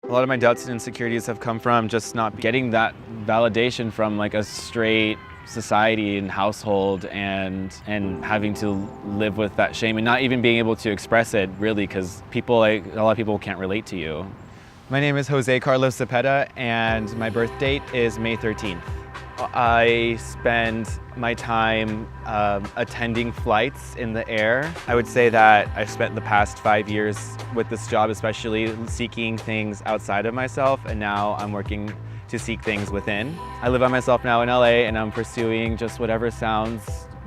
A lot of my doubts and insecurities have come from just not getting that validation from like a straight society and household, and having to live with that shame and not even being able to express it really, because people, like a lot of people, can't relate to you. My name is Jose Carlos Zepeda and my birth date is May 13th. I spend my time attending flights in the air. I would say that I've spent the past 5 years with this job especially seeking things outside of myself, and now I'm working to seek things within. I live by myself now in LA, and I'm pursuing just whatever sounds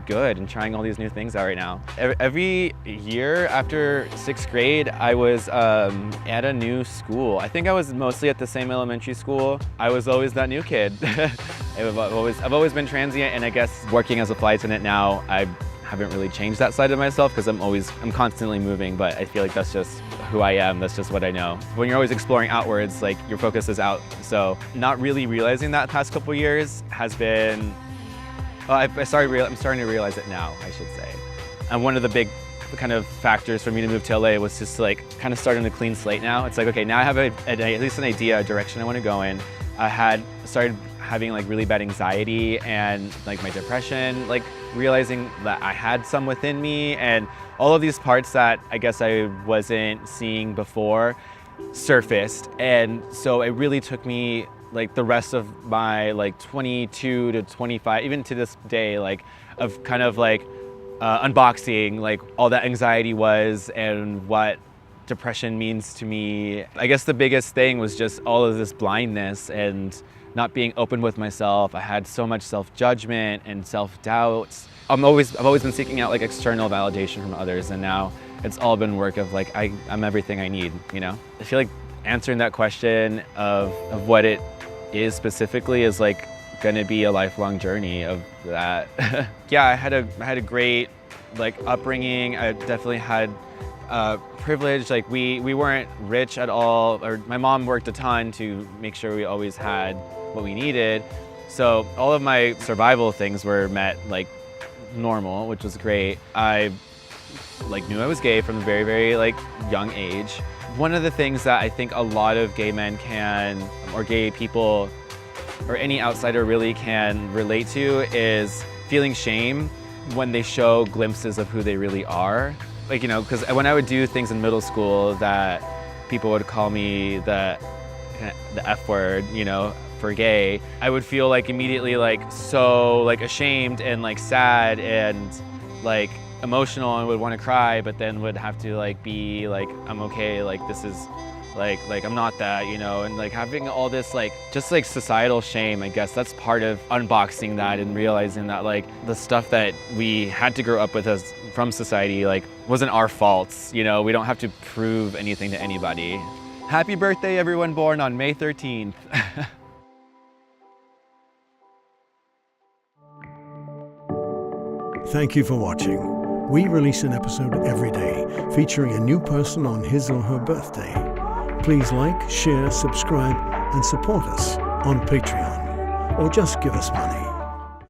good and trying all these new things out right now. Every year after 6th grade, I was at a new school. I think I was mostly at the same elementary school. I was always that new kid. I've always been transient, and I guess working as a flight attendant now, I haven't really changed that side of myself because I'm constantly moving, but I feel like that's just who I am. That's just what I know. When you're always exploring outwards, like your focus is out. So not really realizing that past couple years has been, I'm starting to realize it now, I should say. And one of the big kind of factors for me to move to LA was just like kind of starting a clean slate now. It's like, okay, now I have at least an idea, a direction I want to go in. I had started having like really bad anxiety and like my depression, like realizing that I had some within me, and all of these parts that I guess I wasn't seeing before surfaced. And so it really took me like the rest of my like 22 to 25, even to this day, like of kind of like unboxing like all that anxiety was and what depression means to me. I guess the biggest thing was just all of this blindness and not being open with myself. I had so much self-judgment and self-doubts. I've always been seeking out like external validation from others, and now it's all been work of like I'm everything I need, you know? I feel like answering that question of what it is specifically is like gonna be a lifelong journey of that. Yeah, I had a great like upbringing. I definitely had privilege. Like we weren't rich at all, or my mom worked a ton to make sure we always had what we needed. So all of my survival things were met like normal, which was great. I like knew I was gay from a very, very like young age. One of the things that I think a lot of gay men can, or gay people, or any outsider really can relate to is feeling shame when they show glimpses of who they really are. Like, you know, because when I would do things in middle school that people would call me the F word, you know, for gay, I would feel like immediately like so like ashamed and like sad and like emotional and would want to cry, but then would have to like be like, I'm okay, like this is like I'm not that, you know, and like having all this like just like societal shame. I guess that's part of unboxing that and realizing that like the stuff that we had to grow up with as from society like wasn't our faults, you know. We don't have to prove anything to anybody. Happy birthday everyone born on May 13th. Thank you for watching. We release an episode every day featuring a new person on his or her birthday. Please like, share, subscribe, and support us on Patreon, or just give us money.